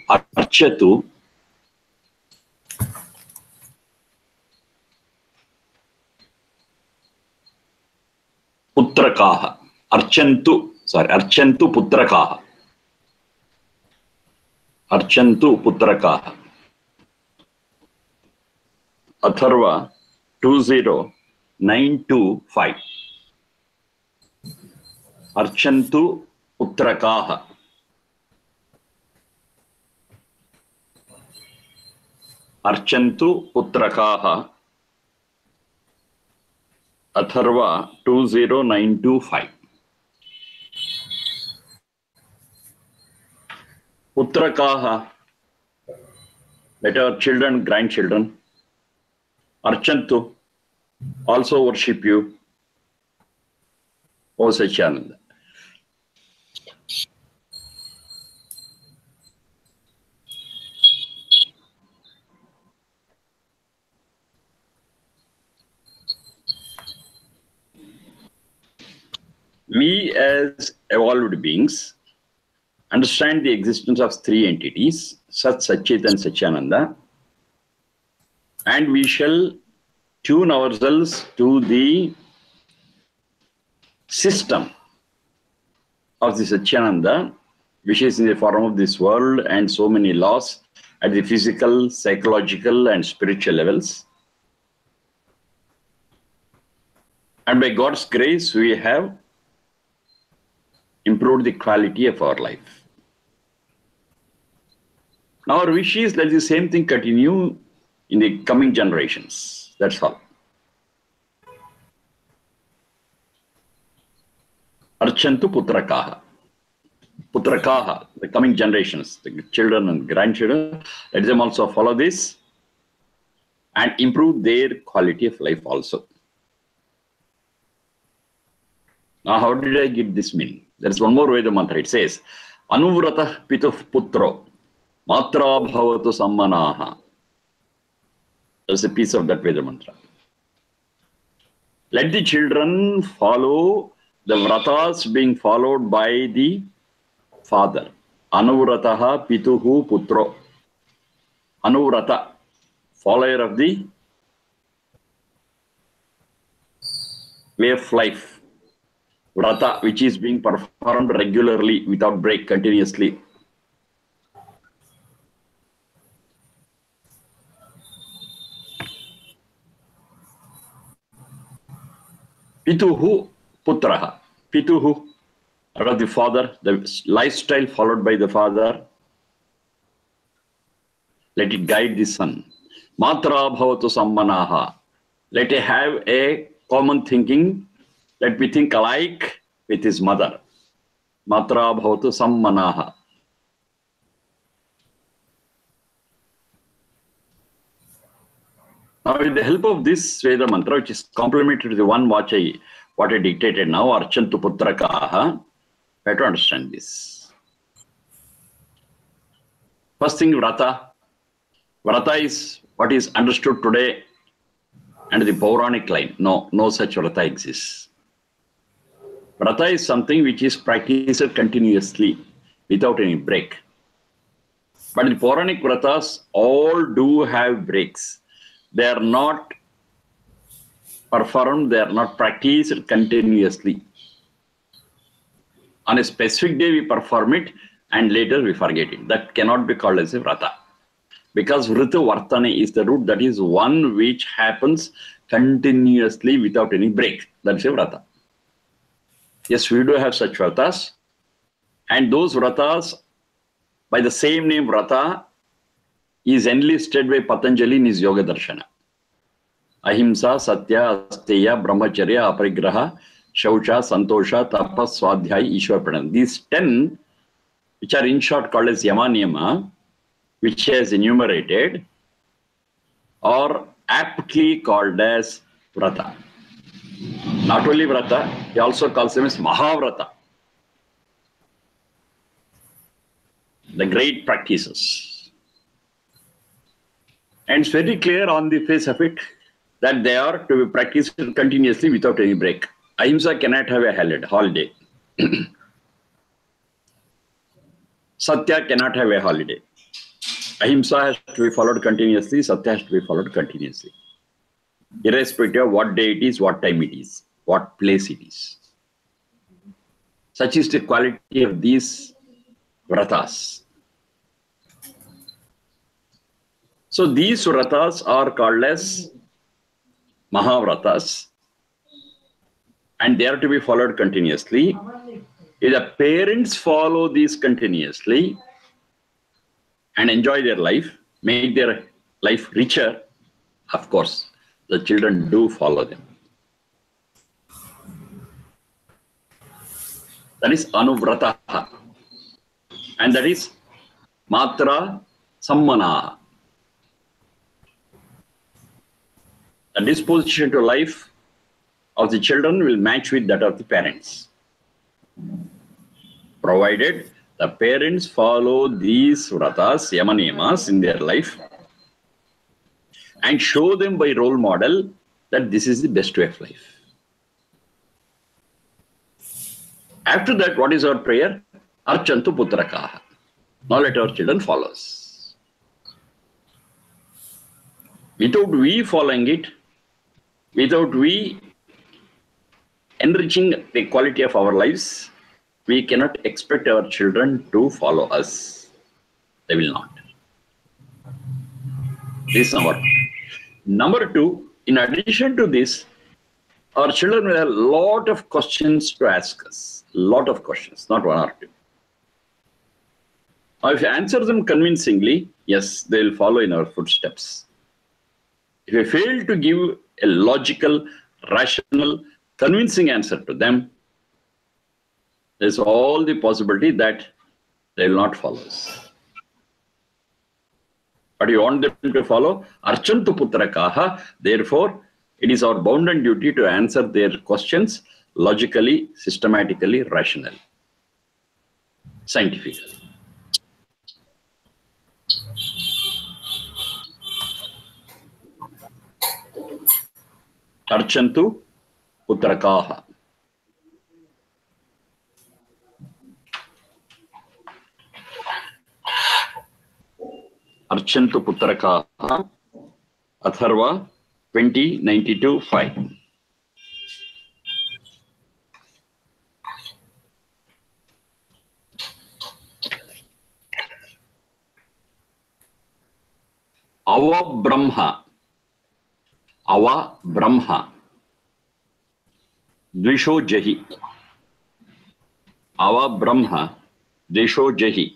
Archatu Putrakaha. Archantu Putrakaha. Archantu Putrakaha. Atharva 20925. Archantu Putrakaha. Archantu Putrakaha. Atharva 20925. Putrakaha. Let our children, grandchildren, Archantu, also worship you, O Satchidananda. We as evolved beings understand the existence of three entities, Sat, Satchit and Satchidananda, and we shall tune ourselves to the system of the Satchidananda, which is in the form of this world and so many laws at the physical, psychological and spiritual levels. And by God's grace, we have improved the quality of our life. Now our wish is that the same thing continue in the coming generations. That's all. Archantu Putrakaha. Putrakaha, the coming generations, the children and grandchildren, let them also follow this and improve their quality of life also. Now, how did I get this meaning? There is one more Veda mantra. It says, Anuvrata Pituh Putro, Matra Bhavatu Sammanaha. There's a piece of that Veda mantra. Let the children follow the vratas being followed by the father. Anuvrataha Pituhu Putro. Anuvrata, follower of the way of life. Vrata, which is being performed regularly without break, continuously. Pituhu Putraha. Pituhu, or the father, the lifestyle followed by the father. Let it guide the son. Matra Bhavatu Sammanaha. Let it have a common thinking. Let me think alike with his mother. Matra Bhavatu Sammanaha. Now, with the help of this Veda mantra, which is complementary to the one what I dictated now, Archantu Putrakaha, I have to understand this. First thing, Vrata. Vrata is what is understood today under the Pauranic line. No such Vrata exists. Vrata is something which is practiced continuously without any break. But the Puranic Vratas all do have breaks. They are not performed, they are not practiced continuously. On a specific day we perform it and later we forget it. That cannot be called as a Vrata. Because Vrita Vartane is the root, that is one which happens continuously without any break. That's a Vrata. Yes, we do have such Vratas. And those Vratas, by the same name Vrata, is enlisted by Patanjali in his Yoga Darshana. Ahimsa, Satya, Asteya, Brahmacharya, Aparigraha, Shaucha, Santosha, Tapas, Swadhyaya, Ishwar Pranam. These 10, which are in short called as Yama Niyama, which he has enumerated, are aptly called as Vrata. Not only Vrata, he also calls them as Mahavrata. The great practices. And it's very clear on the face of it that they are to be practiced continuously without any break. Ahimsa cannot have a holiday. Satya cannot have a holiday. Ahimsa has to be followed continuously, Satya has to be followed continuously. Irrespective of what day it is, what time it is, what place it is. Such is the quality of these vratas. So these vratas are called as Mahavratas, and they are to be followed continuously. If the parents follow these continuously and enjoy their life, make their life richer, of course, the children do follow them. That is Anuvrata. And that is Matra Sammana. The disposition to life of the children will match with that of the parents, provided the parents follow these vratas, yamaniyamas in their life and show them by role model that this is the best way of life. After that, what is our prayer? Archantu putrakaha. Now let our children follow us. Without we following it, without we enriching the quality of our lives, we cannot expect our children to follow us. They will not. This is number one. Number two, in addition to this, our children will have a lot of questions to ask us. Lot of questions, not one or two. Now, if you answer them convincingly, yes, they will follow in our footsteps. If you fail to give a logical, rational, convincing answer to them, there's all the possibility that they will not follow us. But you want them to follow Archantu Putrakaha. Therefore, it is our bounden duty to answer their questions logically, systematically, rationally, scientifically. Archantu Putrakaha. Archantu Putrakaha. Atharva 20:92-5. Ava Brahma. Ava Brahma. Dvisho Jahi. Ava Brahma. Dvisho Jahi.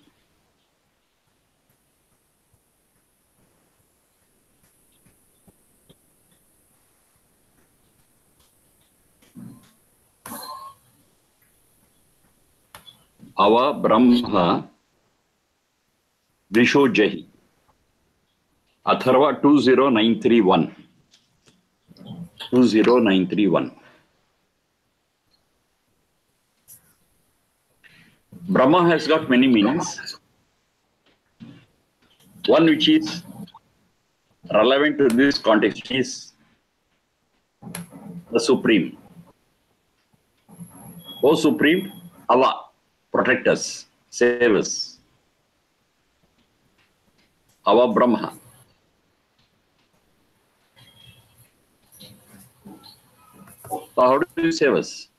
Ava Brahma. Dvisho Jahi. Atharva 20931. 20931. Brahma has got many meanings. One which is relevant to this context is the Supreme. O Supreme, Ava, protect us, save us. Ava Brahma. So how do you save us?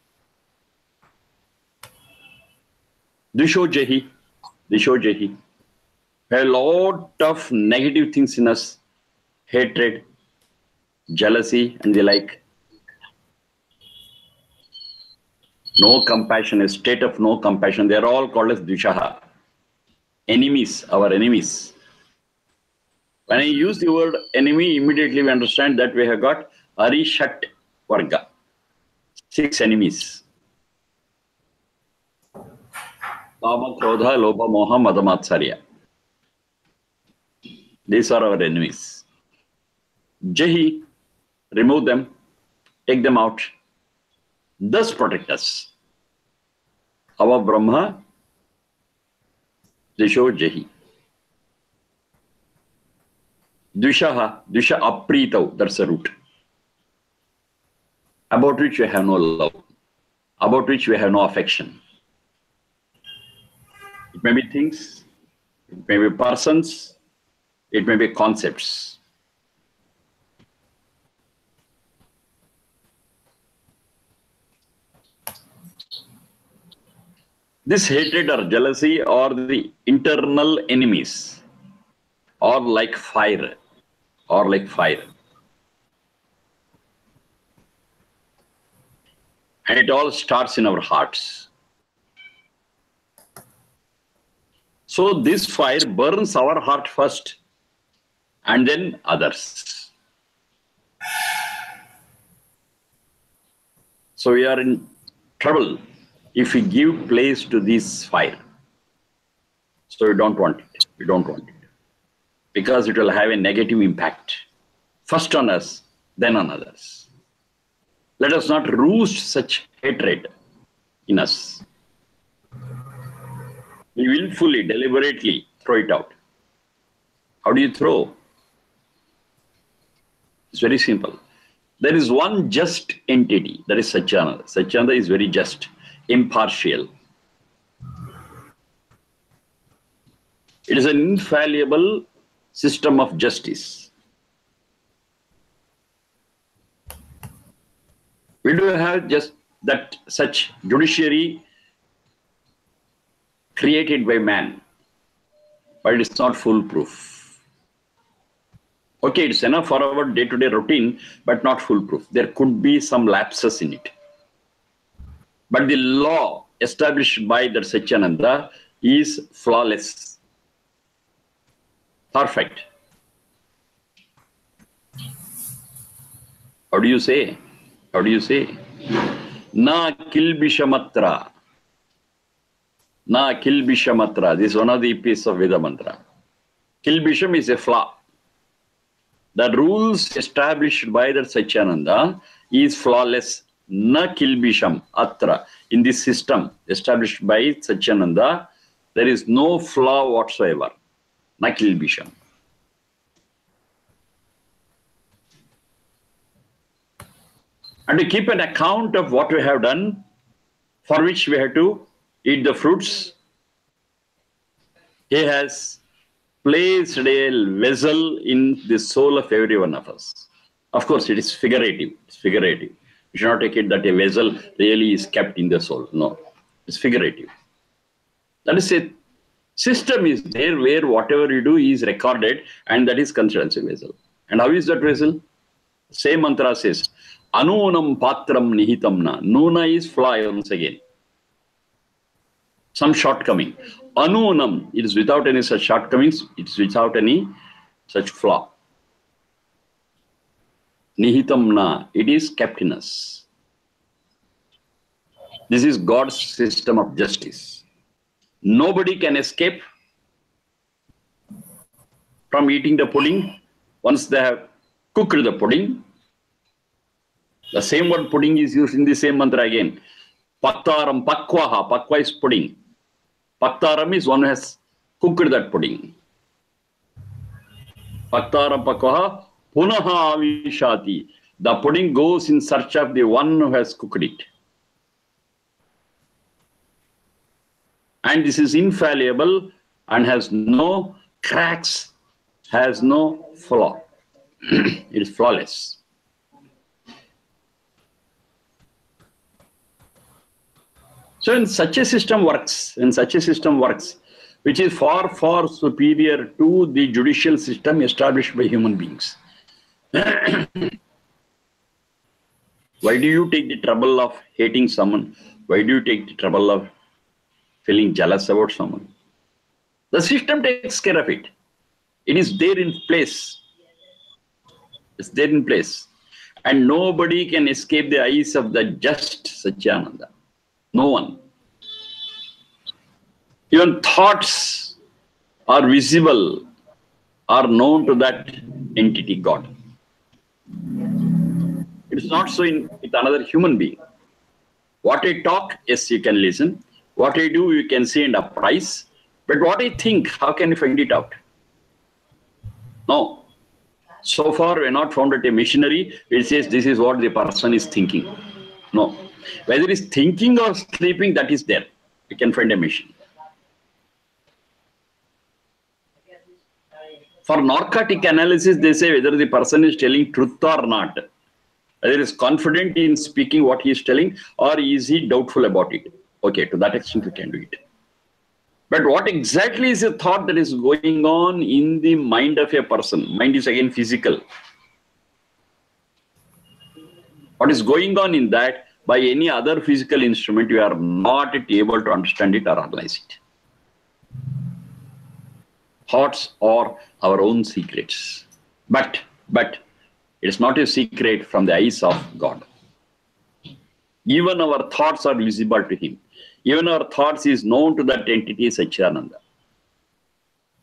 Disho Jahi. Disho Jahi. A lot of negative things in us. Hatred, jealousy, and the like. No compassion, a state of no compassion. They are all called as Dvishaha. Enemies, our enemies. When I use the word enemy, immediately we understand that we have got Arishat Varga. 6 enemies. Kama, Krodha, Lobha, Moha, Madamatsarya. These are our enemies. Jahi, remove them, take them out, thus protect us. Ava Brahma, Disho Jahi. Dvishaha, Dvisha Apritav, that's the root. About which we have no love, about which we have no affection. It may be things, it may be persons, It may be concepts. This hatred or jealousy or the internal enemies or like fire or like fire. And it all starts in our hearts. So this fire burns our heart first and then others. So we are in trouble if we give place to this fire. So we don't want it. We don't want it. Because it will have a negative impact. First on us, then on others. Let us not roost such hatred in us. We willfully, deliberately throw it out. How do you throw? It's very simple. There is one just entity, that is Satchidananda. Satchidananda is very just, impartial. It is an infallible system of justice. We do have just that such judiciary created by man, but it's not foolproof. Okay, it's enough for our day-to-day routine, but not foolproof. There could be some lapses in it. But the law established by the Satchidananda is flawless, perfect. How do you say? How do you say? Na kilbishamatra. Na kilbishamatra. This is one of the pieces of Veda mantra. Kilbisham is a flaw. The rules established by the Satchidananda is flawless. Na kilbisham atra. In this system established by Satchidananda, there is no flaw whatsoever. Na kilbisham. And to keep an account of what we have done, for which we have to eat the fruits, he has placed a vessel in the soul of every one of us. Of course, it is figurative. It's figurative. You should not take it that a vessel really is kept in the soul. No, it's figurative. That is a system is there where whatever you do is recorded, and that is considered as a vessel. And how is that vessel? Same mantra says, Anunam patram nihitamna. Nuna is flaw once again. Some shortcoming. Anunam, it is without any such shortcomings, it is without any such flaw. Nihitamna, it is kept in us. This is God's system of justice. Nobody can escape from eating the pudding once they have cooked the pudding. The same word pudding is used in the same mantra again. Paktaram pakwaha. Pakwa is pudding. Paktaram is one who has cooked that pudding. Paktaram pakwaha punaha avishati. The pudding goes in search of the one who has cooked it. And this is infallible and has no cracks, has no flaw. It is flawless. So when such a system works, which is far, far superior to the judicial system established by human beings. Why do you take the trouble of hating someone? Why do you take the trouble of feeling jealous about someone? The system takes care of it. It is there in place. It's there in place. And nobody can escape the eyes of the just Satchidananda. No one. Even thoughts are visible, are known to that entity, God. It's not so with another human being. What I talk, yes, you can listen. What I do, you can see and appraise. But what I think, how can you find it out? No. So far, we have not found it a missionary which says this is what the person is thinking. No. Whether it's thinking or sleeping, that is there. You can find a machine. For narcotic analysis, they say whether the person is telling truth or not. Whether he is confident in speaking what he is telling or is he doubtful about it. Okay, to that extent we can do it. But what exactly is a thought that is going on in the mind of a person? Mind is again physical. What is going on in that, by any other physical instrument, you are not able to understand it or analyze it. Thoughts are our own secrets. But it is not a secret from the eyes of God. Even our thoughts are visible to Him. Even our thoughts is known to that entity, Satchidananda.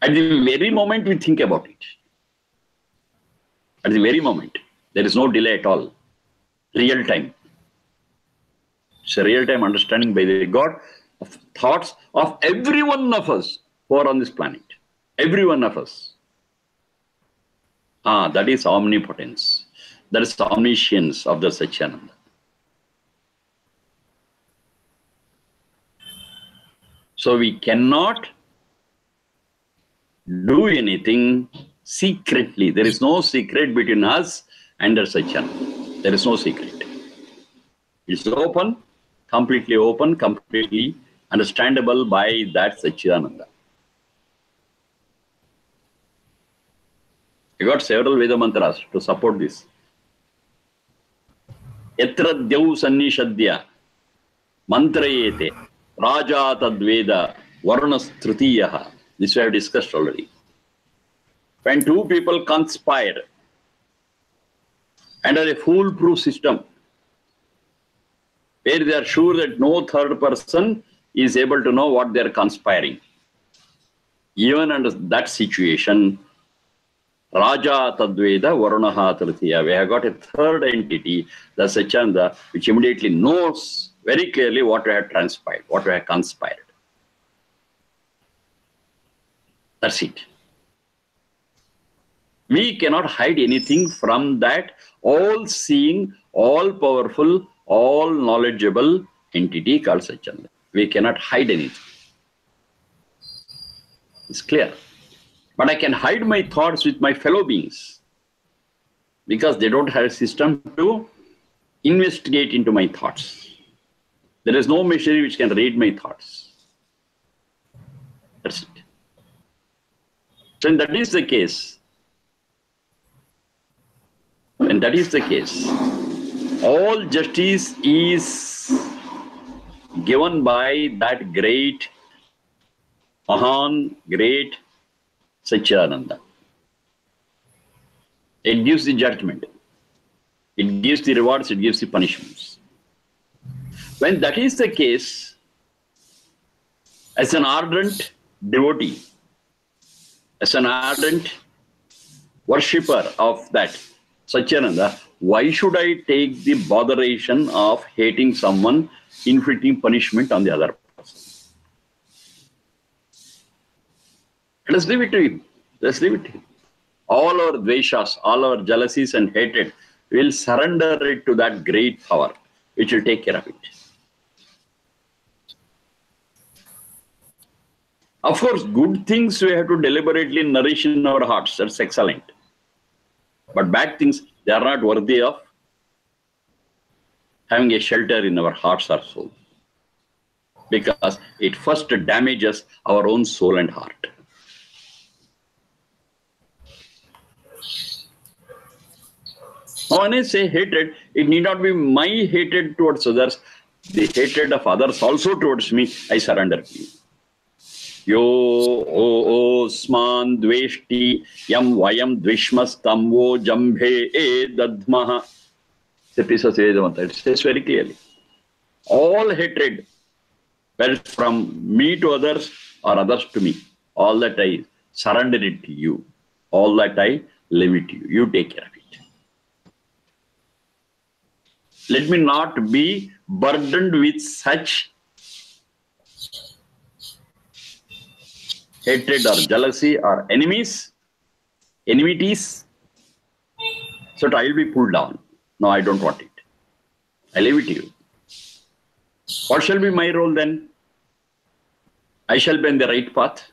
At the very moment we think about it. At the very moment. There is no delay at all. Real time. It's a real time understanding by the God of thoughts of every one of us who are on this planet. Every one of us. That is omnipotence. That is the omniscience of the Satchidananda. So we cannot do anything secretly. There is no secret between us and the Satchidananda. There is no secret. It's open, completely understandable by that Satchidananda. I got several Veda mantras to support this. Yatra Dev Sannishadya Mantrayete Raja Tadveda Varunas Tritiyaha. This we have discussed already. When two people conspire under a foolproof system, where they are sure that no third person is able to know what they are conspiring, even under that situation, Raja Tadveda Varunaha Tritiya. We have got a third entity, the Satchidananda, which immediately knows very clearly what we have transpired, what we have conspired. That's it. We cannot hide anything from that all-seeing, all-powerful, all-knowledgeable entity called Satchidananda. We cannot hide anything. It's clear. But I can hide my thoughts with my fellow beings because they don't have a system to investigate into my thoughts. There is no machinery which can read my thoughts. That's it. So when that is the case, all justice is given by that great, great Satchidananda. It gives the judgment. It gives the rewards, it gives the punishments. When that is the case, as an ardent devotee, as an ardent worshipper of that Satchidananda, why should I take the botheration of hating someone, inflicting punishment on the other person? Let us leave it to him. Let's leave it to him. All our dveshas, all our jealousies and hatred, we will surrender it to that great power, which will take care of it. Of course, good things we have to deliberately nourish in our hearts. That's excellent. But bad things, they are not worthy of having a shelter in our hearts or soul. Because it first damages our own soul and heart. Now, when I say hatred, it need not be my hatred towards others. The hatred of others also towards me, I surrender to you. Yo osman dveshti yam vayam dvishmas tamvo jambhe e dadmaha. It's a piece of Vedanta. It says very clearly. All hatred, whether it's from me to others or others to me, all that I surrender it to you. All that I leave it to you. You take care of it. Let me not be burdened with such hatred or jealousy or enmities, so that I will be pulled down. No, I don't want it. I leave it to you. What shall be my role then? I shall be in the right path.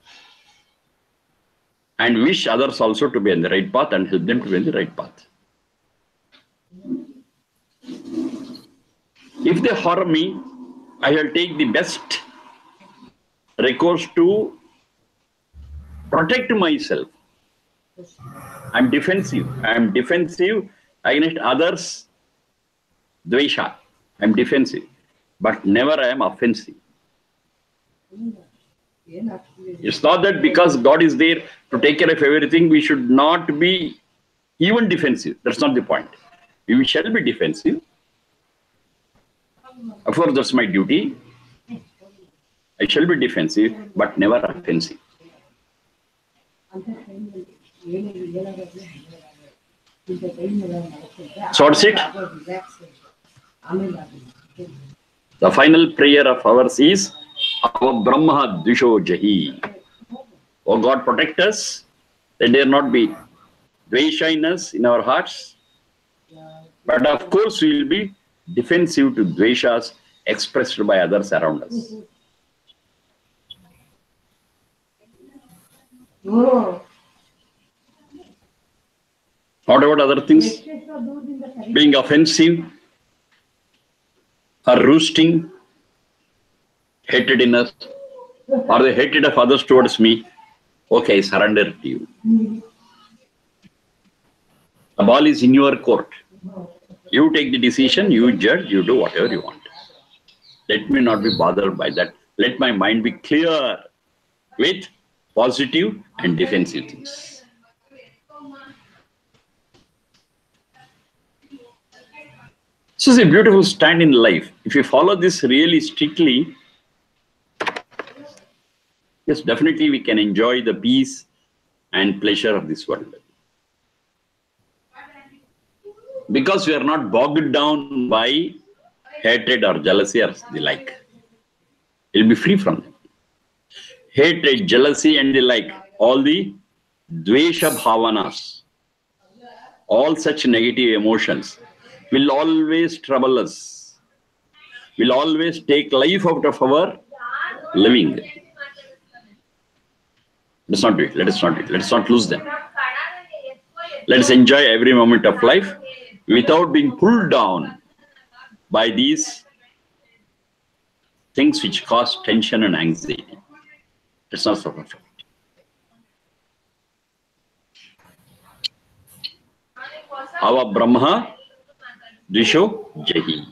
and wish others also to be on the right path and help them to be on the right path. If they harm me, I will take the best recourse to protect myself. I'm defensive. I'm defensive against others' dvesha. I'm defensive. But never I am offensive. It's not that because God is there to take care of everything, we should not be even defensive. That's not the point. We shall be defensive. Of course, that's my duty. I shall be defensive, but never offensive. So that's it. The final prayer of ours is our Brahma Dvisho Jahi. Oh God, protect us. Let there not be dvesha in our hearts. But of course, we will be defensive to dveshas expressed by others around us. What about other things? Being offensive or roosting, hatred in us, or the hatred of others towards me. Okay, I surrender to you. The ball is in your court. You take the decision, you judge, you do whatever you want. Let me not be bothered by that. Let my mind be clear with positive and defensive things. This is a beautiful stand in life. If you follow this really strictly, yes, definitely we can enjoy the peace and pleasure of this world. Because we are not bogged down by hatred or jealousy or the like. We'll be free from them. Hatred, jealousy and the like, all the dvesha bhavanas, all such negative emotions will always trouble us, will always take life out of our living. Let's not do it. Let us not do it. Let us not lose them. Let us enjoy every moment of life without being pulled down by these things which cause tension and anxiety. Let's not suffer from it. Our Brahma Dvisho Jahi.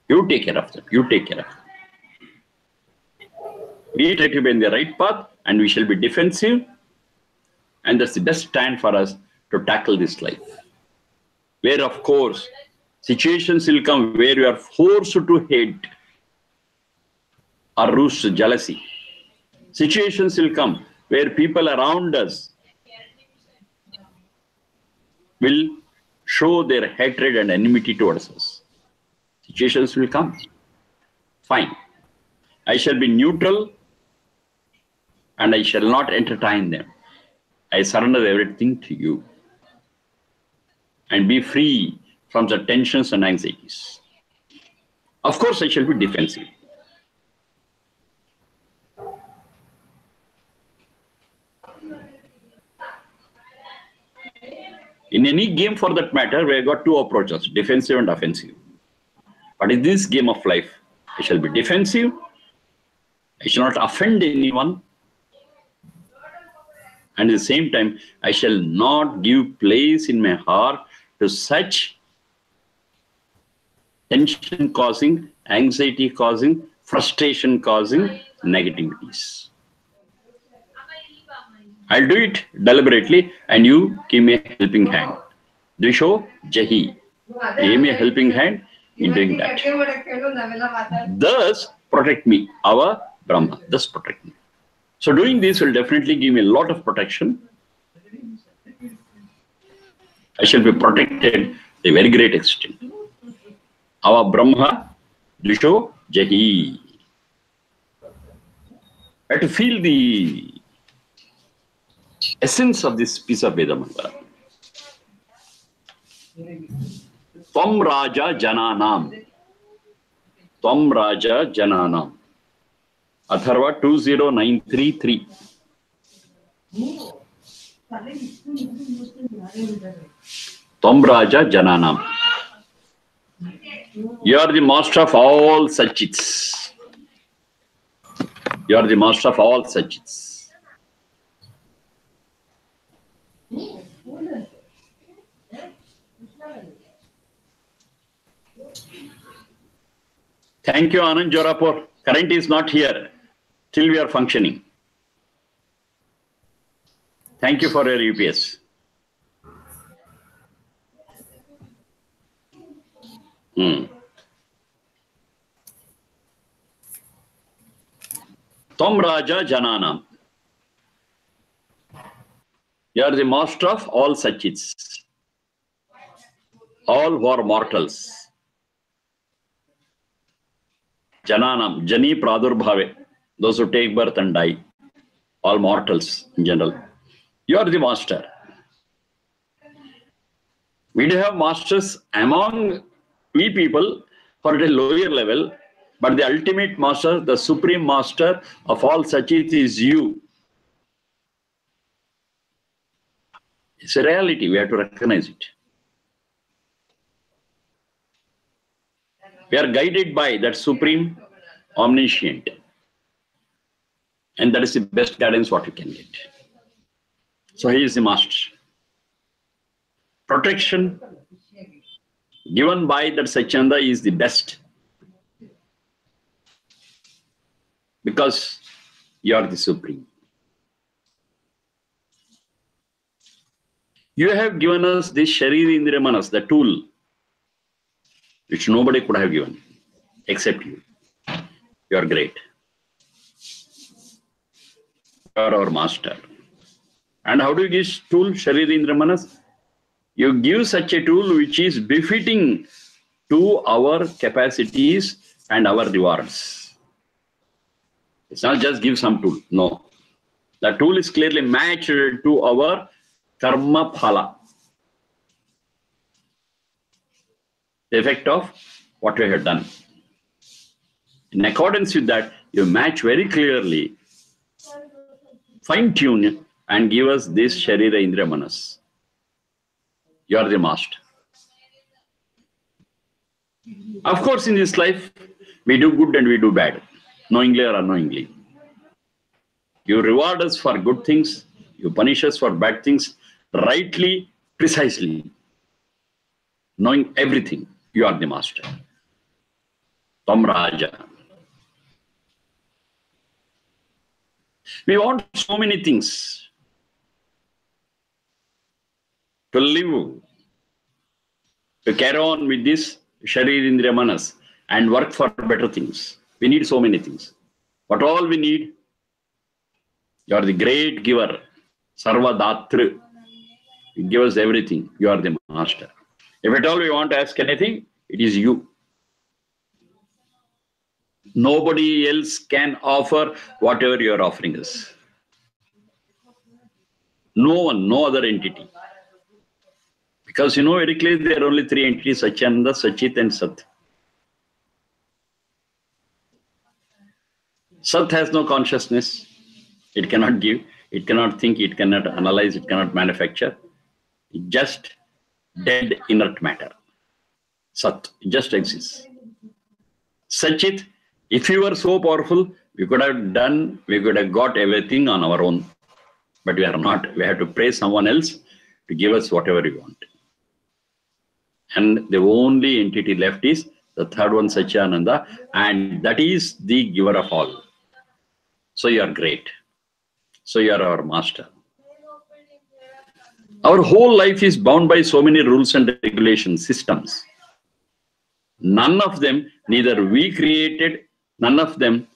You take care of them. You take care of them. We try to be in the right path and we shall be defensive. And that's the best stand for us to tackle this life. Where, of course, situations will come where you are forced to hate or root jealousy. Situations will come where people around us will show their hatred and enmity towards us. Situations will come. Fine. I shall be neutral and I shall not entertain them. I surrender everything to you and be free from the tensions and anxieties. Of course, I shall be defensive. In any game for that matter, we have got two approaches, defensive and offensive. But in this game of life, I shall be defensive. I shall not offend anyone. And at the same time, I shall not give place in my heart to such tension-causing, anxiety-causing, frustration-causing negativities. I'll do it deliberately and you give me a helping hand. Dvisho Jahi. Give me a helping hand in doing that. Thus, protect me, our Brahma. Thus, protect me. So, doing this will definitely give me a lot of protection. I shall be protected to a very great extent. Our Brahma Dvisho Jahi. I have to feel the essence of this piece of Veda mantra. Tvam Raja Jananam. Tvam Raja Jananam. Atharva 20933. Tvam Raja Jananam. You are the master of all Sachits. You are the master of all Sachits. Thank you, Anand Jorapur. Current is not here. Till we are functioning. Thank you for your UPS. Tom Raja Jananam. You are the master of all Sachits. All who are mortals. Jananam, Jani Pradurbhave. Those who take birth and die. All mortals in general. You are the master. We do have masters among we people for at a lower level, but the ultimate master, the supreme master of all Sachits is you. It's a reality. We have to recognize it. We are guided by that supreme omniscient. And that is the best guidance what you can get. So he is the master. Protection given by that Satchanda is the best. Because you are the supreme. You have given us this Sharira Indriya Manas, the tool, which nobody could have given, except you. You are great. You are our master. And how do you give tool, Sharira Indriya Manas? You give such a tool which is befitting to our capacities and our rewards. It's not just give some tool. No. The tool is clearly matched to our karma phala. The effect of what we have done. In accordance with that, you match very clearly, fine-tune and give us this Sharira Indriya Manas. You are the master. Of course, in this life, we do good and we do bad, knowingly or unknowingly. You reward us for good things, you punish us for bad things, rightly, precisely. Knowing everything, you are the master. Tam Raja. We want so many things. To live, to carry on with this Sharira Indriya Manas and work for better things. We need so many things. What all we need? You are the great giver, Sarva Datru. You give us everything. You are the master. If at all we want to ask anything, it is you. Nobody else can offer whatever you are offering us. No one, no other entity. Because you know very clearly there are only three entities, Satchidananda, Sachit and Sat. Sat has no consciousness. It cannot give, it cannot think, it cannot analyze, it cannot manufacture. It just dead inert matter. Sat, it just exists. Sachit, if you were so powerful, we could have got everything on our own. But we are not. We have to pray someone else to give us whatever we want. And the only entity left is the third one, Satchidananda, and that is the giver of all. So you are great. So you are our master. Our whole life is bound by so many rules and regulations, systems. None of them, neither we created, none of them,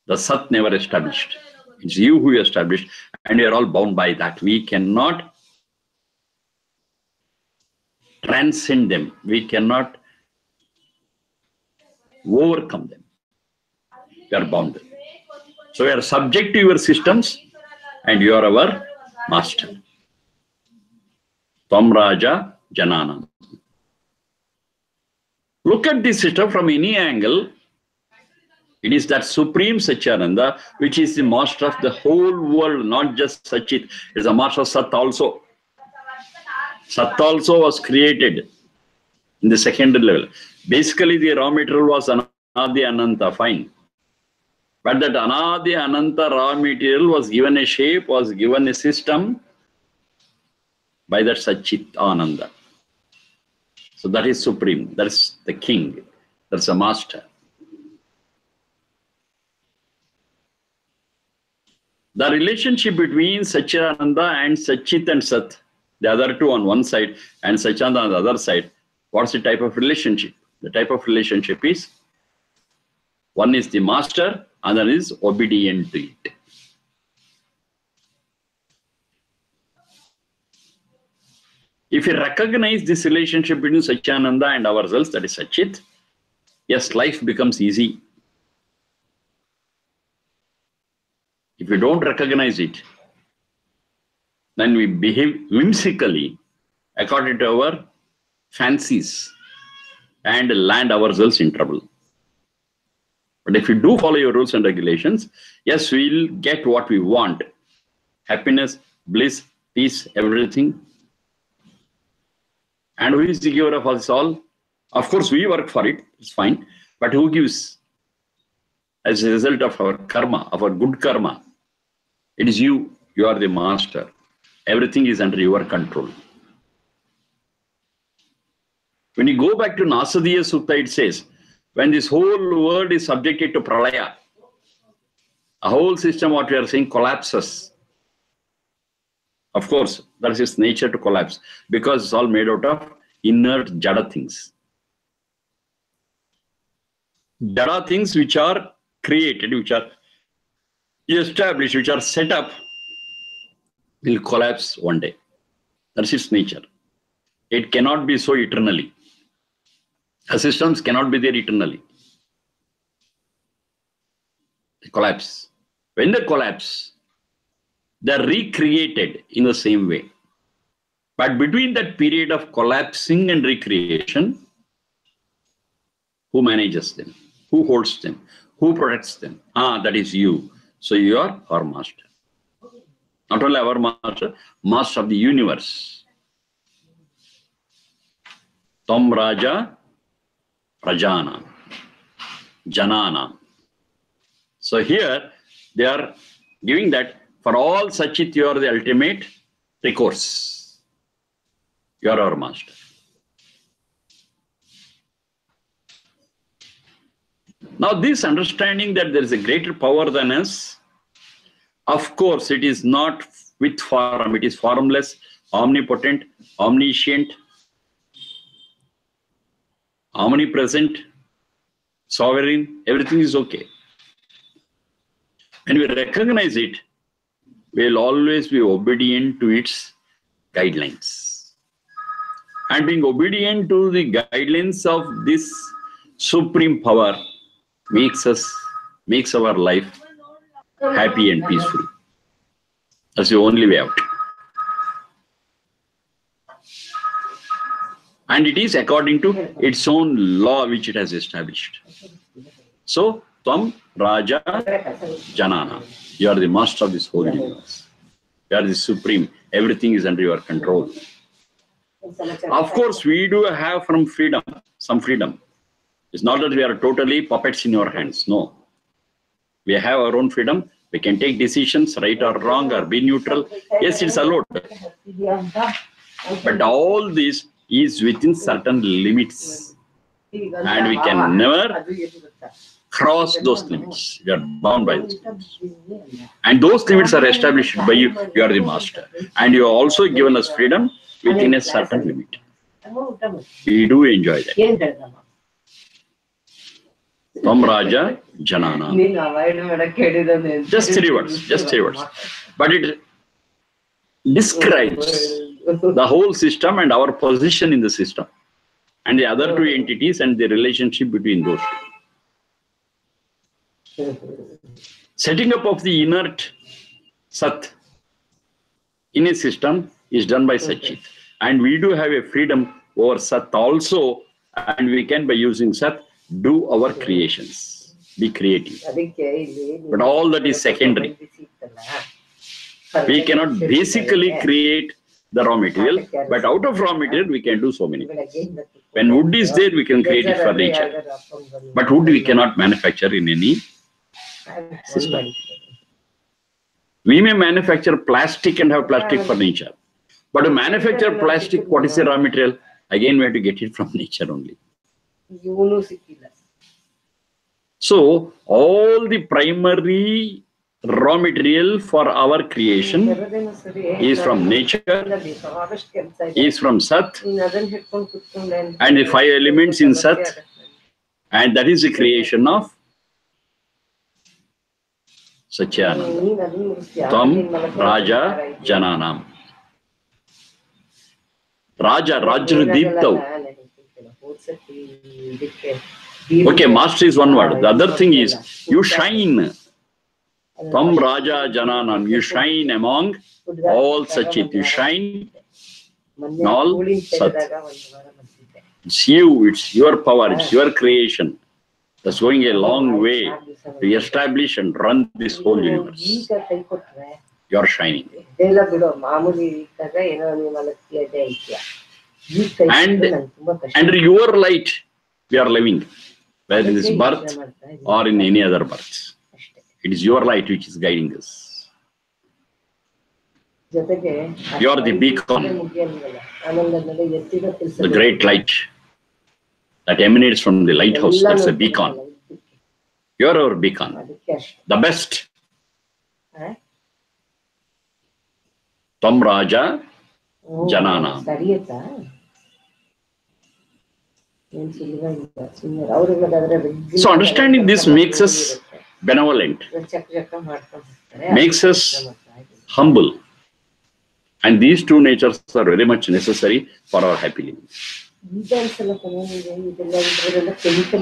the Sat never established. It's you who established, and we are all bound by that. We cannot transcend them. We cannot overcome them. We are bound. So we are subject to your systems, and you are our master. Tam Raja Jananam. Look at this system from any angle. It is that supreme Satchidananda which is the master of the whole world, not just Satchit. It is a master of Sat also. Sat also was created in the second level. Basically, the raw material was Anadi Ananta, fine. But that Anadi Ananta raw material was given a shape, was given a system by that Satchit Ananda. So that is supreme. That's the king. That's a master. The relationship between Satchidananda and Satchit and Sat, the other two on one side and Satchidananda on the other side, what's the type of relationship? The type of relationship is, one is the master, other is obedient to it. If you recognize this relationship between Satchidananda and ourselves, that is Satchit, yes, life becomes easy. If we don't recognize it, then we behave whimsically according to our fancies and land ourselves in trouble. But if we do follow your rules and regulations, yes, we'll get what we want. Happiness, bliss, peace, everything. And who is the giver of us all? Of course, we work for it, it's fine. But who gives? As a result of our karma, of our good karma, it is you. You are the master. Everything is under your control. When you go back to Nasadiya Sutta, it says, when this whole world is subjected to pralaya, a whole system, what we are saying, collapses. Of course, that is its nature to collapse, because it's all made out of inert jada things. Jada things which are created, which are established, which are set up, will collapse one day. That's its nature. It cannot be so eternally. The systems cannot be there eternally. They collapse. When they collapse, they are recreated in the same way. But between that period of collapsing and recreation, who manages them? Who holds them? Who protects them? That is you. So you are our master. Not only our master, master of the universe. Tam Raja Prajana, Janana. So here they are giving that for all Satchit, you are the ultimate recourse. You are our master. Now this understanding that there is a greater power than us, of course it is not with form, it is formless, omnipotent, omniscient, omnipresent, sovereign, everything is okay. When we recognize it, we will always be obedient to its guidelines. And being obedient to the guidelines of this supreme power makes our life happy and peaceful. That's the only way out. And it is according to its own law which it has established. So, Tvam Raja Janana. You are the master of this whole universe. You are the supreme. Everything is under your control. Of course, we do have some freedom. It's not that we are totally puppets in your hands. No. We have our own freedom. We can take decisions, right or wrong, or be neutral. Yes, it's allowed. But all this is within certain limits. And we can never cross those limits. We are bound by those limits. And those limits are established by you. You are the master. And you are also given us freedom within a certain limit. We do enjoy that. Tam Raja Janana. Just three words. But it describes the whole system and our position in the system, and the other two entities and the relationship between those two. Setting up of the inert Sat in a system is done by Satchit. And we do have a freedom over Sat also, and we can, by using Sat, do our creations, be creative. But all that is secondary. We cannot basically create the raw material, but out of raw material we can do so many things. When wood is there, we can create furniture. But wood we cannot manufacture in any system. We may manufacture plastic and have plastic furniture. But to manufacture plastic, what is the raw material? Again, we have to get it from nature only. So, all the primary raw material for our creation is from nature, is from Sat, and the 5 elements in Sat, and that is the creation of Satyananda. Tam Raja Jananam. Raja, Rajradiptav. Okay, master is one word. The other thing is, you shine. Tam Raja Jananam. You shine among all Sachit. You shine in all Sat. It's you, it's your power, it's your creation. That's going a long way to establish and run this whole universe. You are shining. And under your light, we are living, whether in this birth or in any other birth. It is your light which is guiding us. You are the beacon, the great light that emanates from the lighthouse. That's a beacon. You are our beacon, the best. Tam Raja Janana. So understanding this makes us benevolent, makes us humble. And these two natures are very much necessary for our happy living.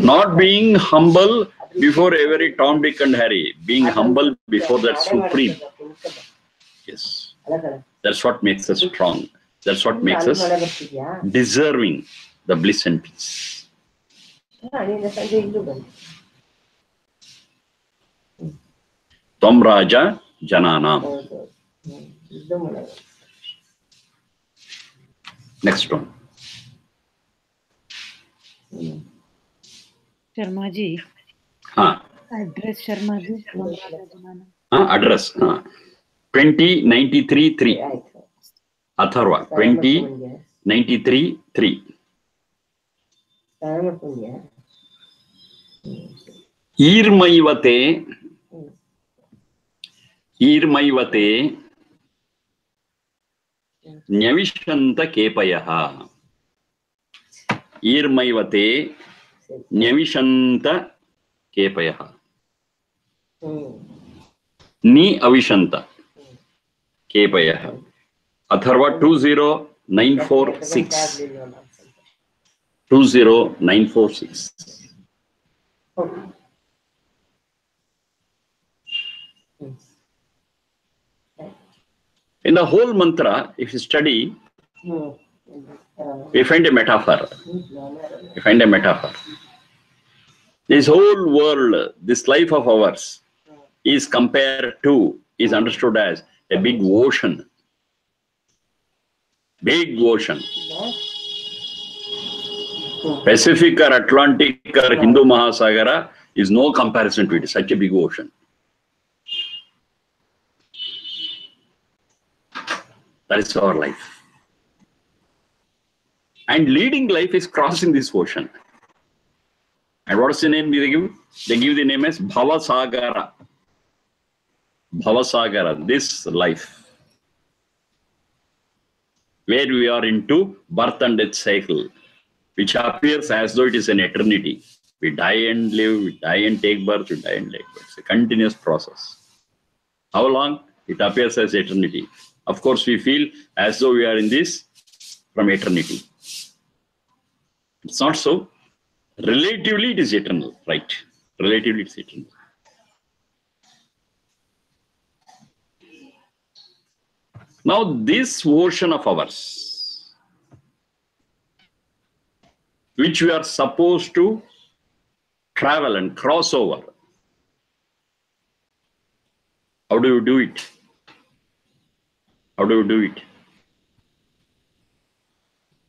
Not being humble before every Tom, Dick and Harry, being humble before that Supreme. Yes, that's what makes us strong. That's what makes us deserving the bliss and peace. Tam Raja Jananam. Next one. Sharma ji. Address Sharma ji. Address. 2093-3. Atharva. 2093-3. Irmaivate Nyavishanta Kepayaha. Irmaivate Nyavishanta Kepayaha. Ni Avishanta Kepayaha. Atharva 20946. 20946. In the whole mantra, if you study, we find a metaphor. We find a metaphor. This whole world, this life of ours, is compared to, is understood as a big ocean. Big ocean. Pacific or Atlantic or Hindu Mahasagara is no comparison to it. Such a big ocean. That is our life. And leading life is crossing this ocean. And what is the name they give? They give the name as Bhavasagara. Bhavasagara, this life. Where we are into birth and death cycle, which appears as though it is an eternity. We die and live, we die and take birth, we die and take birth. It's a continuous process. How long? It appears as eternity. Of course, we feel as though we are in this from eternity. It's not so. Relatively, it is eternal, right? Relatively, it's eternal. Now, this ocean of ours, which we are supposed to travel and cross over, How do you do it? How do you do it?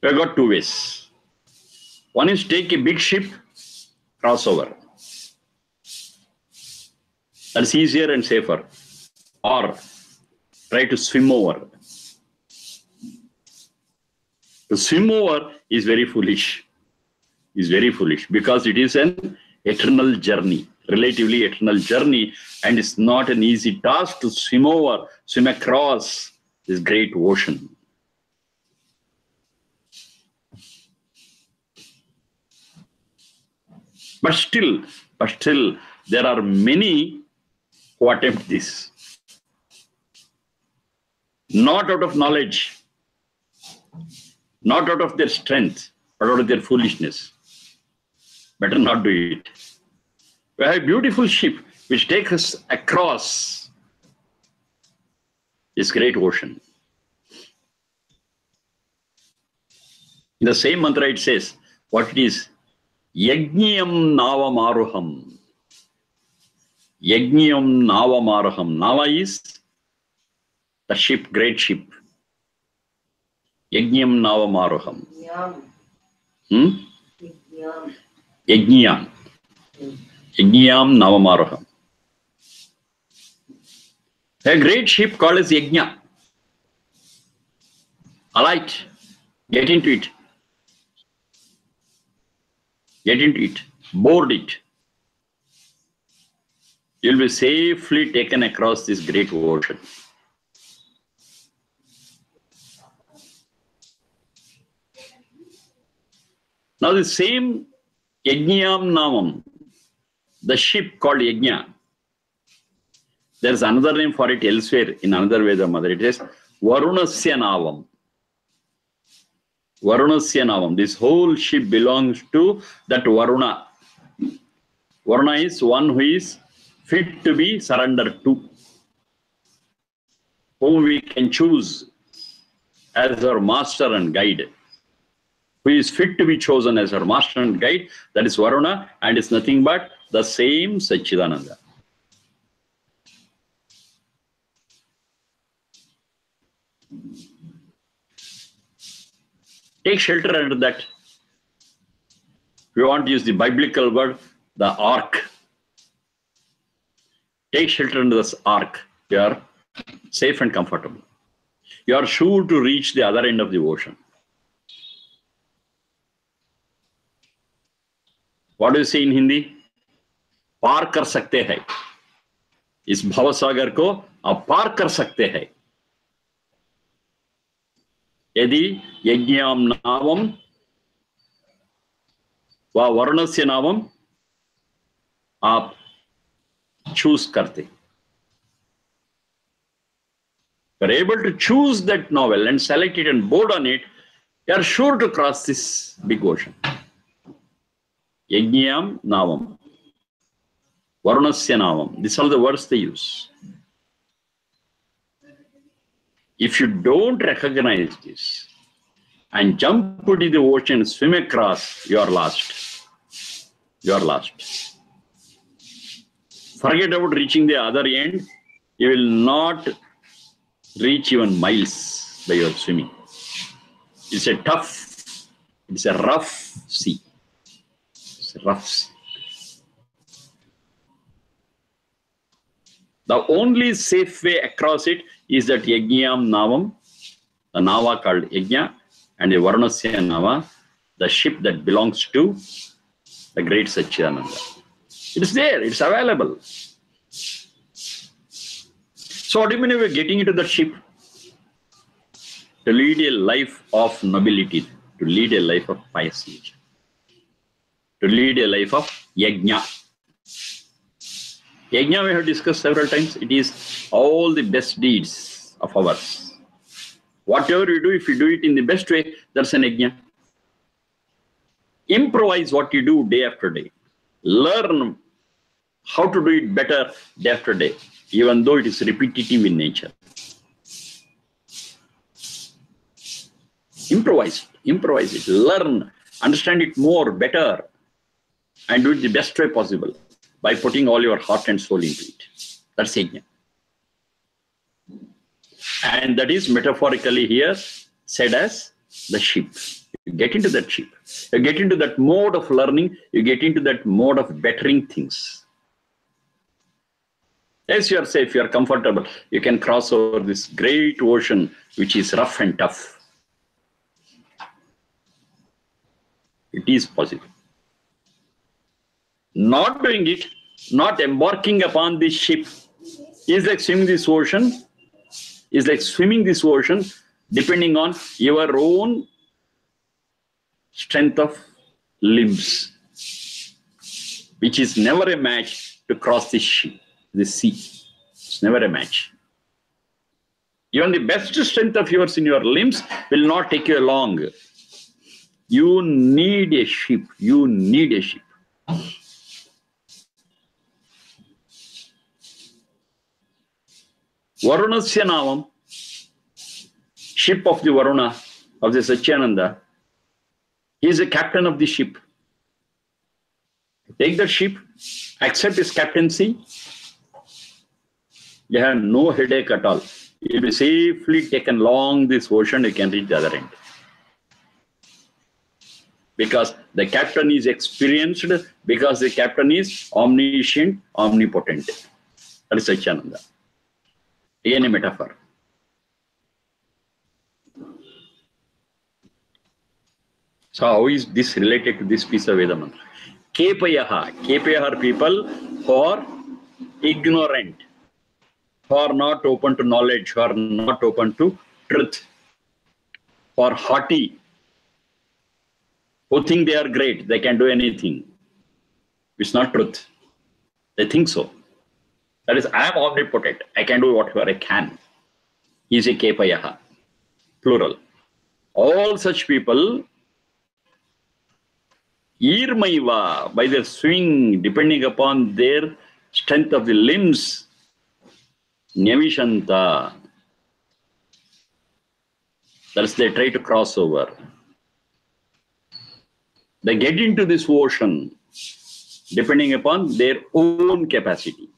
We have got two ways. One is take a big ship, cross over. That's easier and safer. Or try to swim over. To swim over is very foolish. Is very foolish because it is an eternal journey, relatively eternal journey, and it's not an easy task to swim over, swim across this great ocean. But still, there are many who attempt this. Not out of knowledge, not out of their strength, but out of their foolishness. Better not do it. We have a beautiful ship which takes us across this great ocean. In the same mantra it says, what it is? Yajniyam navamaruham. Yajniyam navamaruham. Nava is the ship, great ship. Yajniyam navamaruham. Yajniyam. Yajniyam navamaruham. A great ship called as Yajna. Alight. Get into it. Get into it. Board it. You'll be safely taken across this great ocean. Now the same Yajniyam Navam, the ship called Yajna, there's another name for it elsewhere in another Veda mother. It is Varunasya Navam. Varunasya Navam. This whole ship belongs to that Varuna. Varuna is one who is fit to be surrendered to, whom we can choose as our master and guide. Who is fit to be chosen as our master and guide, that is Varuna, and it's nothing but the same Satchidananda. Take shelter under that. If you want to use the biblical word, the ark. Take shelter under this ark. You are safe and comfortable. You are sure to reach the other end of the ocean. What do you say in Hindi? पार कर सकते हैं. इस भवसागर को आप पार कर सकते हैं. यदि यज्ञाम नावम व वरुणस्य नावम आप choose करते. You are able to choose that novel and select it and board on it, you are sure to cross this big ocean. Yajniyam Navam. Varunasya Navam. These are the words they use. If you don't recognize this and jump into the ocean, swim across, you are lost. You are lost. Forget about reaching the other end. You will not reach even miles by your swimming. It's a tough, it's a rough sea. It's a rough sea. The only safe way across it is that Yajniyam Navam, the Nava called Yajna, and the Varunasya Nava, the ship that belongs to the great Satchidananda. It is there, it's available. So what do you mean we're getting into the ship? To lead a life of nobility, to lead a life of pious nature, to lead a life of Yajna. Yajna we have discussed several times. It is all the best deeds of ours. Whatever you do, if you do it in the best way, that's an Yajna. Improvise what you do day after day. Learn how to do it better day after day, even though it is repetitive in nature. Improvise it, learn, understand it more, better, and do it the best way possible by putting all your heart and soul into it. That's Yajna. And that is metaphorically here said as the ship. You get into that ship. You get into that mode of learning. You get into that mode of bettering things. Yes, you are safe, you are comfortable. You can cross over this great ocean, which is rough and tough. It is possible. Not doing it, not embarking upon this ship, is like swimming this ocean, depending on your own strength of limbs, which is never a match to cross this ship, this sea. It's never a match. Even the best strength of yours in your limbs will not take you along. You need a ship. You need a ship. Varunasya Navam, ship of the Varuna, of the Satyananda, he is a captain of the ship. Take the ship, accept his captaincy, you have no headache at all. You'll be safely taken along this ocean, you can reach the other end. Because the captain is experienced, because the captain is omniscient, omnipotent. That is Satyananda. Again a metaphor. So how is this related to this piece of Veda mantra? Kepayaha. Kepayaha are people who are ignorant, who are not open to knowledge, who are not open to truth, who are haughty, who think they are great, they can do anything. It's not truth. They think so. That is, I am omnipotent. I can do whatever I can. He is a Kepayaha, plural. All such people, Irmaiva, by their swing, depending upon their strength of the limbs, Nyavishanta. That is, they try to cross over. They get into this ocean, depending upon their own capacity.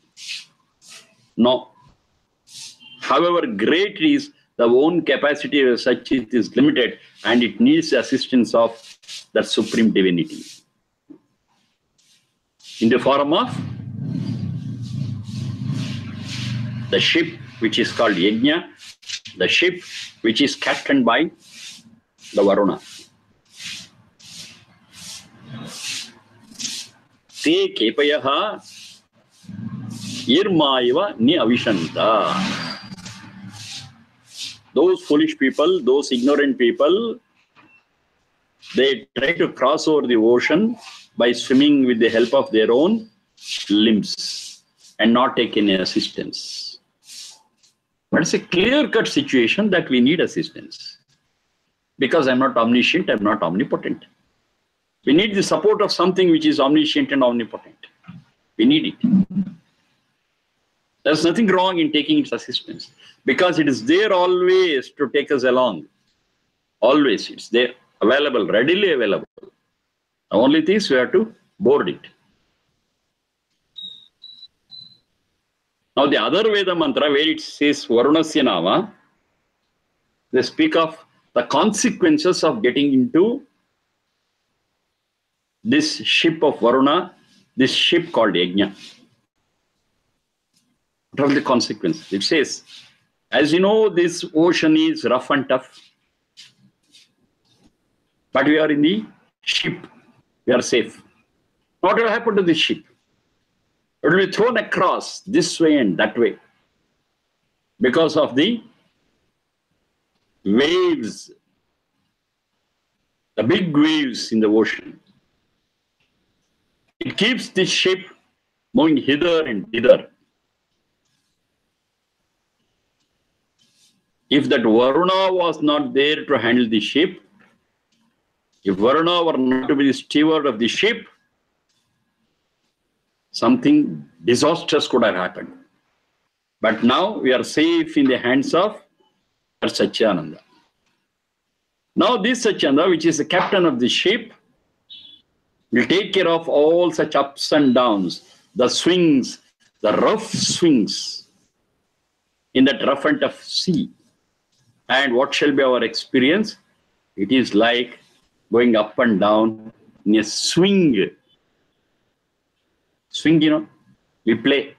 No. However great it is, the own capacity as such it is limited, and it needs the assistance of that supreme divinity. In the form of the ship which is called Yajna, the ship which is captained by the Varuna. Te Kepayaha Irmaiva Ni Avishanta. Those foolish people, those ignorant people, they try to cross over the ocean by swimming with the help of their own limbs and not take any assistance. But it's a clear-cut situation that we need assistance. Because I'm not omniscient, I'm not omnipotent. We need the support of something which is omniscient and omnipotent. We need it. There's nothing wrong in taking its assistance, because it is there always to take us along. Always it's there, available, readily available. The only thing is we have to board it. Now the other Veda mantra where it says Varunasya Nama, they speak of the consequences of getting into this ship of Varuna, this ship called Yajna. What are the consequences? It says, as you know, this ocean is rough and tough. But we are in the ship. We are safe. What will happen to this ship? It will be thrown across this way and that way because of the waves, the big waves in the ocean. It keeps this ship moving hither and thither. If that Varuna was not there to handle the ship, if Varuna were not to be the steward of the ship, something disastrous could have happened. But now we are safe in the hands of Satyananda. Now this Satyananda, which is the captain of the ship, will take care of all such ups and downs, the swings, the rough swings in that rough and tough sea. And what shall be our experience? It is like going up and down in a swing. Swing, we play.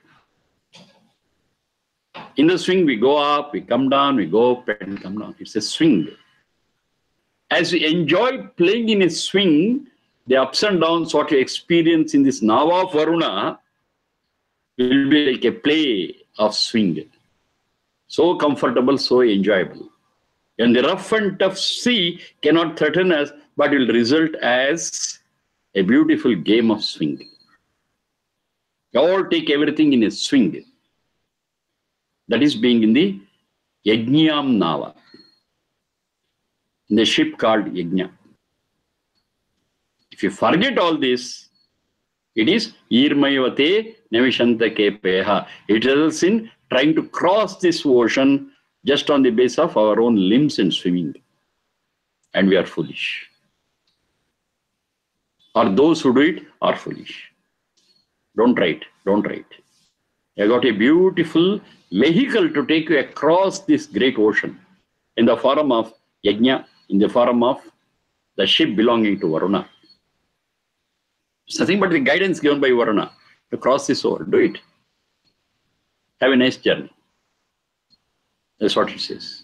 In the swing, we go up, we come down, we go up and come down. It's a swing. As we enjoy playing in a swing, the ups and downs, what you experience in this Nava of Varuna, will be like a play of swing. So comfortable, so enjoyable. And the rough and tough sea cannot threaten us, but will result as a beautiful game of swing. You all take everything in a swing. That is being in the Yajñam Nava, in the ship called Yajna. If you forget all this, it is Irmayavate Navishanta Kepeha. It results in trying to cross this ocean just on the basis of our own limbs and swimming. And we are foolish. Or those who do it are foolish. Don't try it. Don't try it. You got a beautiful vehicle to take you across this great ocean in the form of Yajna, in the form of the ship belonging to Varuna. It's nothing but the guidance given by Varuna to cross this over. Do it. Have a nice journey. That's what it says.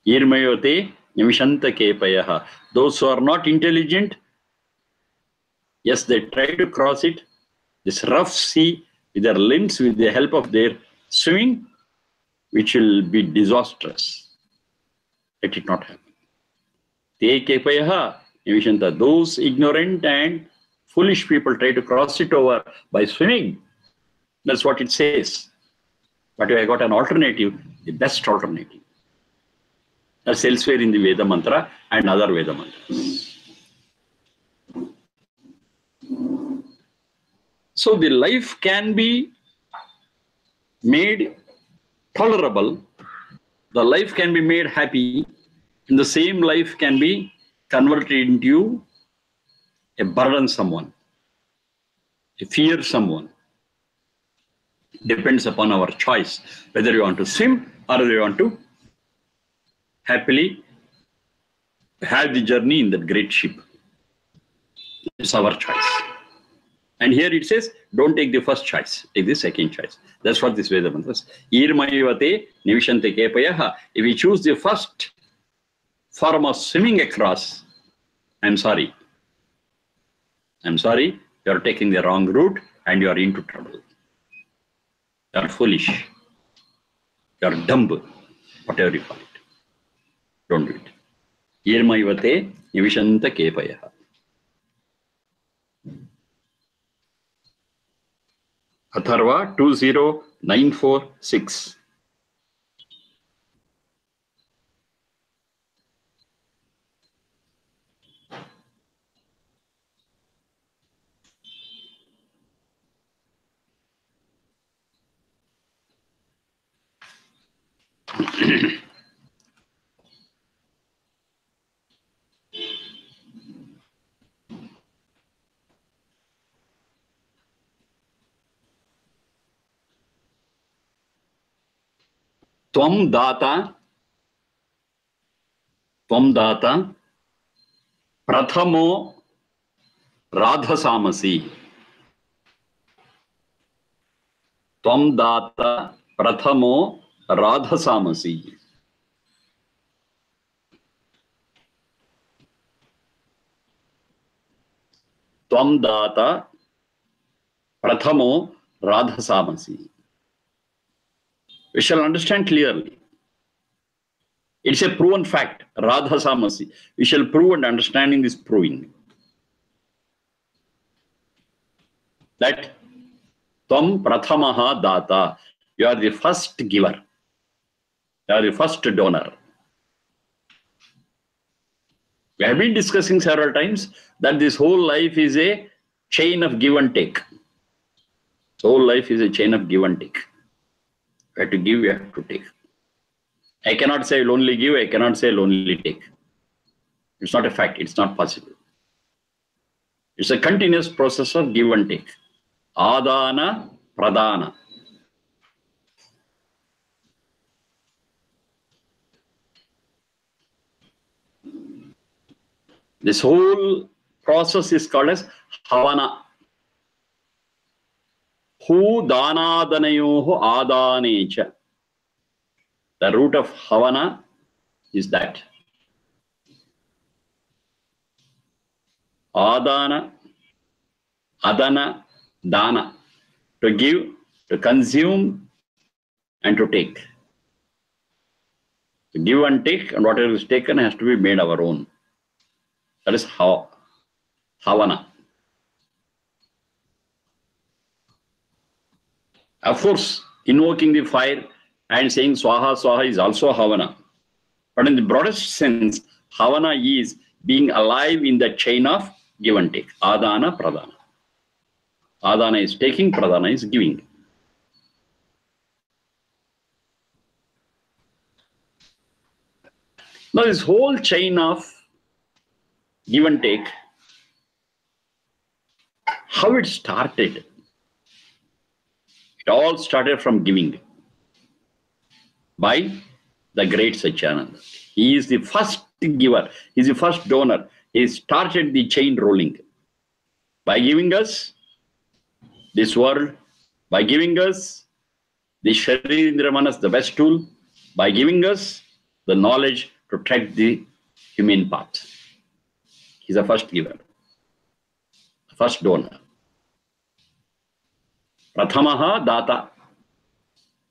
Irmayote Nimishanta Kepayaha. Those who are not intelligent, yes, they try to cross it, this rough sea, with their limbs, with the help of their swimming, which will be disastrous. Let it not happen. Te Kepayaha Nimishanta. Those ignorant and foolish people try to cross it over by swimming. That's what it says. But I got an alternative, the best alternative. That's elsewhere in the Veda mantra and other Veda mantras. So the life can be made tolerable. The life can be made happy. And the same life can be converted into a burdensome one, a fearsome. Depends upon our choice, whether you want to swim or whether you want to happily have the journey in that great ship. It's our choice. And here it says, don't take the first choice, take the second choice. That's what this Veda mantra says. Irmayavate Nivishante Kepayaha. If you choose the first form of swimming across, I'm sorry. I'm sorry, you're taking the wrong route and you're into trouble. You're foolish. You're dumb. Whatever you call it. Don't do it. Irmayavate Nivishanta Kepayaha. Atharva 20946. Tvam data prathamo radhasamasi. Tvam data prathamo radhasamasi. Tvam data prathamo radhasamasi. We shall understand clearly. It's a proven fact, radhasamasi. We shall prove and understanding this proving. That Tvam prathamaha data. You are the first giver. You are the first donor. We have been discussing several times that this whole life is a chain of give and take. The whole life is a chain of give and take. You have to give, you have to take. I cannot say I'll only give, I cannot say I'll only take. It's not a fact, it's not possible. It's a continuous process of give and take. Adana, pradana. This whole process is called as Havana. Hu danadanayoho adanecha. The root of Havana is that. Adana, Adana, Dana. To give, to consume, and to take. To give and take, and whatever is taken has to be made our own. That is Havana. Of course, invoking the fire and saying Swaha, Swaha is also Havana. But in the broadest sense, Havana is being alive in the chain of give and take. Adana, Pradana. Adana is taking, Pradana is giving. Now this whole chain of give and take, how it started? It all started from giving by the great Satchidananda. He is the first giver. He is the first donor. He started the chain rolling by giving us this world, by giving us the Sharirindra Manas, the best tool, by giving us the knowledge to tread the human path. He is the first giver, the first donor. Prathamaha data.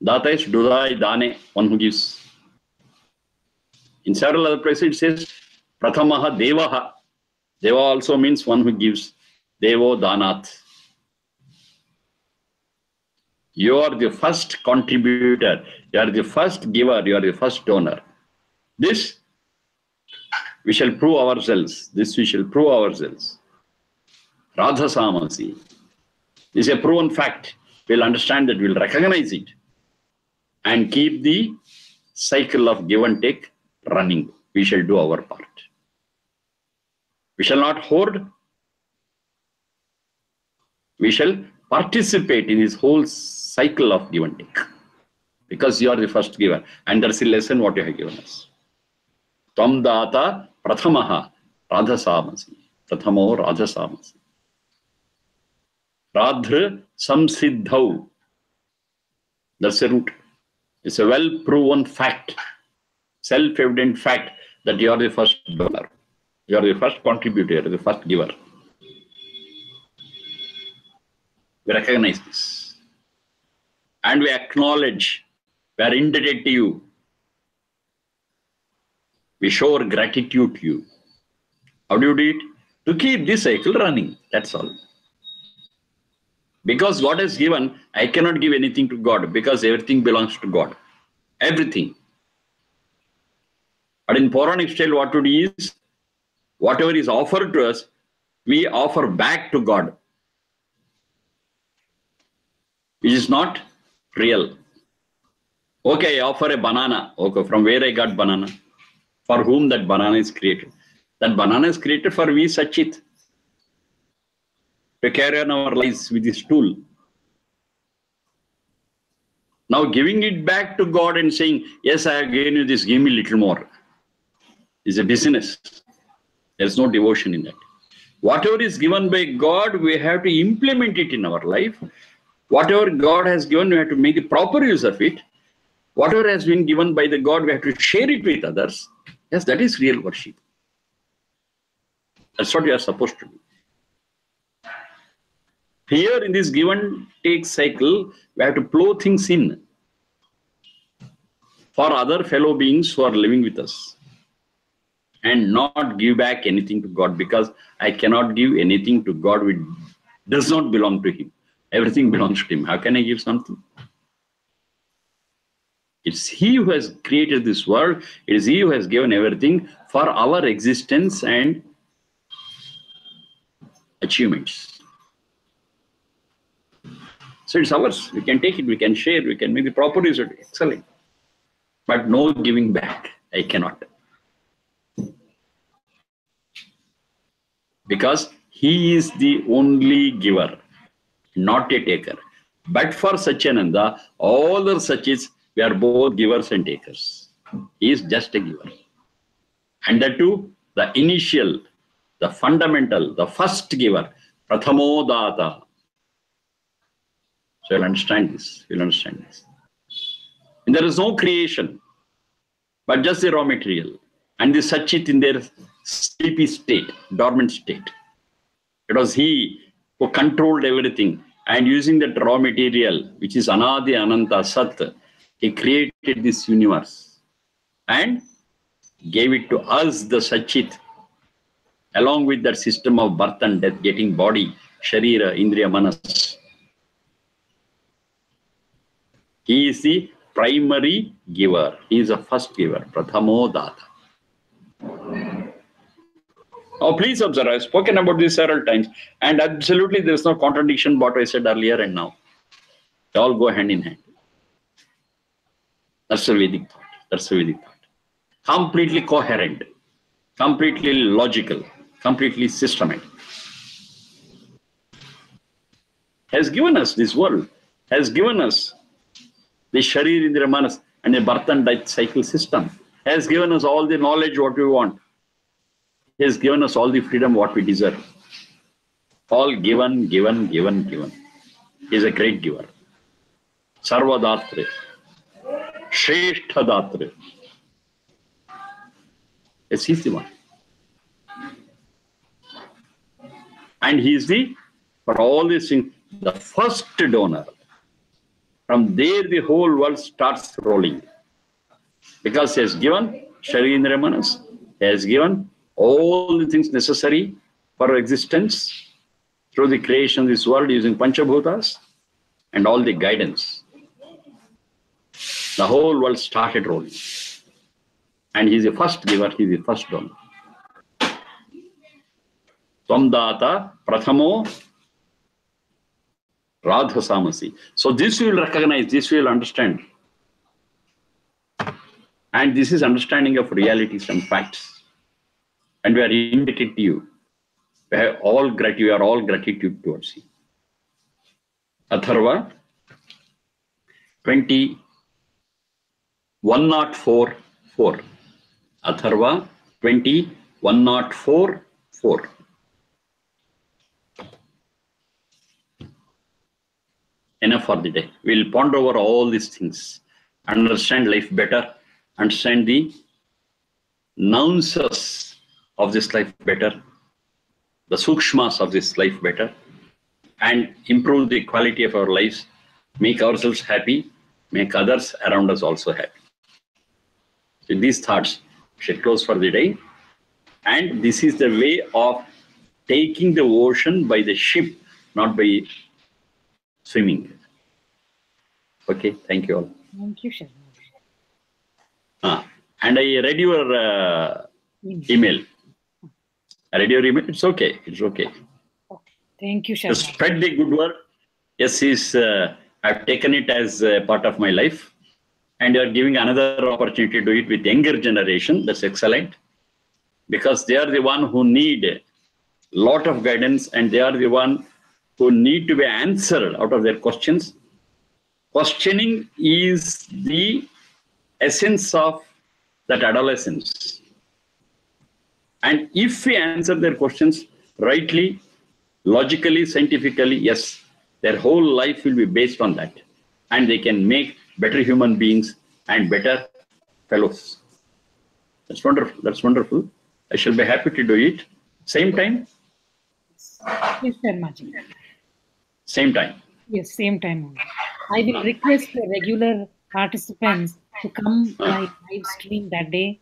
Data is dudai dane, one who gives. In several other places it says Prathamaha devaha. Deva also means one who gives. Devo danat. You are the first contributor. You are the first giver. You are the first donor. This we shall prove ourselves. This we shall prove ourselves. Radha Samasi. This is a proven fact. We'll understand that, we'll recognize it and keep the cycle of give and take running. We shall do our part. We shall not hoard. We shall participate in this whole cycle of give and take. Because you are the first giver. And that's the lesson what you have given us. Tvam data prathamaha radha samasi. Prathamo radha samasi. Radha samsiddhau. That's the root. It's a well-proven fact, self-evident fact that you are the first donor. You are the first contributor, the first giver. We recognize this. And we acknowledge, we are indebted to you. We show our gratitude to you. How do you do it? To keep this cycle running. That's all. Because God has given, I cannot give anything to God because everything belongs to God. Everything. But in Puranic style, what to do is, whatever is offered to us, we offer back to God. Which is not real. Okay, I offer a banana. Okay, from where I got banana? For whom that banana is created? That banana is created for we Sachit. To carry on our lives with this tool. Now giving it back to God and saying, yes, I have given you this, give me a little more, is a business. There's no devotion in that. Whatever is given by God, we have to implement it in our life. Whatever God has given, we have to make the proper use of it. Whatever has been given by the God, we have to share it with others. Yes, that is real worship. That's what we are supposed to do. Here in this give and take cycle, we have to plow things in for other fellow beings who are living with us and not give back anything to God, because I cannot give anything to God which does not belong to Him. Everything belongs to Him. How can I give something? It's He who has created this world. It is He who has given everything for our existence and achievements. So it's ours. We can take it, we can share, we can make the proper use of it. Excellent. But no giving back. I cannot. Because He is the only giver, not a taker. But for Satchidananda, all the Sachits, we are both givers and takers. He is just a giver. And that too, the initial the fundamental, the first giver, Prathamo Data. So you'll understand this. You'll understand this. And there is no creation, but just the raw material. And the Sachit in their sleepy state, dormant state. It was he who controlled everything. And using that raw material, which is Anadi Ananta Sat, he created this universe and gave it to us, the Sachit, along with that system of birth and death, getting body, Sharira, Indriya, Manas. He is the primary giver. He is the first giver, Prathamo Data. Oh, please observe, I've spoken about this several times, and absolutely there is no contradiction what I said earlier and now. They all go hand in hand. That's a Vedic thought. That's a Vedic thought. Completely coherent, completely logical, completely systematic. Has given us this world, has given us the Sharir Indriya Manas and a birth and death cycle system, has given us all the knowledge what we want. He has given us all the freedom what we deserve. All given, given, given, given. He is a great giver. Sarvadatre. Shrestha. Yes, he is the one. And he is the, for all these things, the first donor. From there, the whole world starts rolling. Because he has given Sharir Indriya Manas, he has given all the things necessary for existence through the creation of this world using Panchabhutas and all the guidance. The whole world started rolling. And he is the first giver, he is the first donor. Samdata Prathamo Radhasamasi. So this we will recognize, this we will understand. And this is understanding of realities and facts. And we are indebted to you. We have all gratitude, we are all gratitude towards you. Atharva 20:104:4. Atharva 20:104:4. Enough for the day. We'll ponder over all these things, understand life better, understand the nuances of this life better, the sukshmas of this life better, and improve the quality of our lives, make ourselves happy, make others around us also happy. With these thoughts, we should close for the day. And this is the way of taking the ocean by the ship, not by swimming. Okay, thank you all. Thank you, Sharma. And I read your email. I read your email. It's okay. It's okay. Okay. Thank you, To Sharma. spread the good word. Yes, I've taken it as a part of my life. And you're giving another opportunity to do it with younger generation. That's excellent. Because they are the one who need a lot of guidance, and they are the one who need to be answered out of their questions. Questioning is the essence of that adolescence. And if we answer their questions rightly, logically, scientifically, yes, their whole life will be based on that. And they can make better human beings and better fellows. That's wonderful. That's wonderful. I shall be happy to do it. Same time? Yes, Sharmaji. Same time. Yes, same time only. I will request the regular participants to come by live stream that day,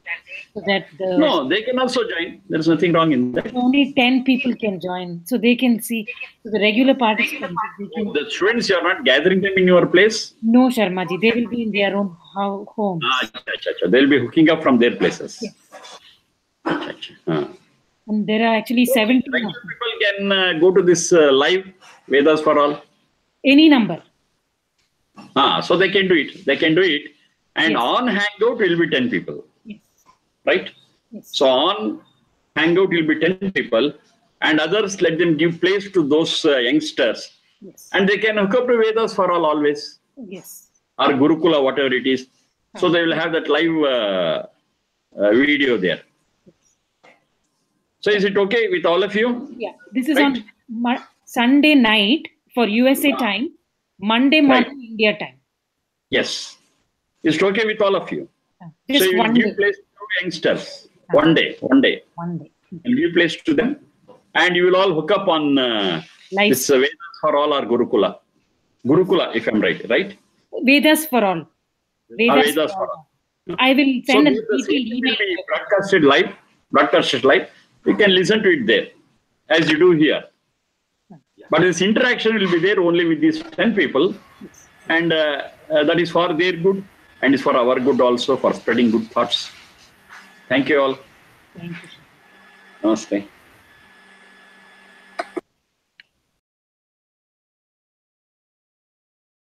so that No, they can also join. There's nothing wrong in that. only 10 people can join, so they can see. So the regular participants, they can. The students, you are not gathering them in your place? No, Sharmaji, they will be in their own home. They'll be hooking up from their places. Yes. And there are actually 17 of them. People can go to this live Vedas for all. Any number. So they can do it. They can do it. And Yes. on Hangout will be 10 people. Yes. Right? Yes. So on Hangout will be 10 people. And others, let them give place to those youngsters. Yes. And they can hook up to Vedas for all always. Yes. Or Gurukula, whatever it is. So they will have that live video there. So is it okay with all of you? Yeah, this is Right. on Sunday night for USA time, Monday morning India time. Yes. Is it okay with all of you? Just So you will one give day. place to youngsters. One day. One day. And give place to them. And you will all hook up on this Vedas for all or Gurukula. Gurukula, if I'm right, right? Vedas for all. Vedas for all. I will send a the detailed same email. will be broadcasted live. You can listen to it there, as you do here. But this interaction will be there only with these 10 people. And that is for their good and is for our good also, for spreading good thoughts. Thank you all. Thank you. Namaste.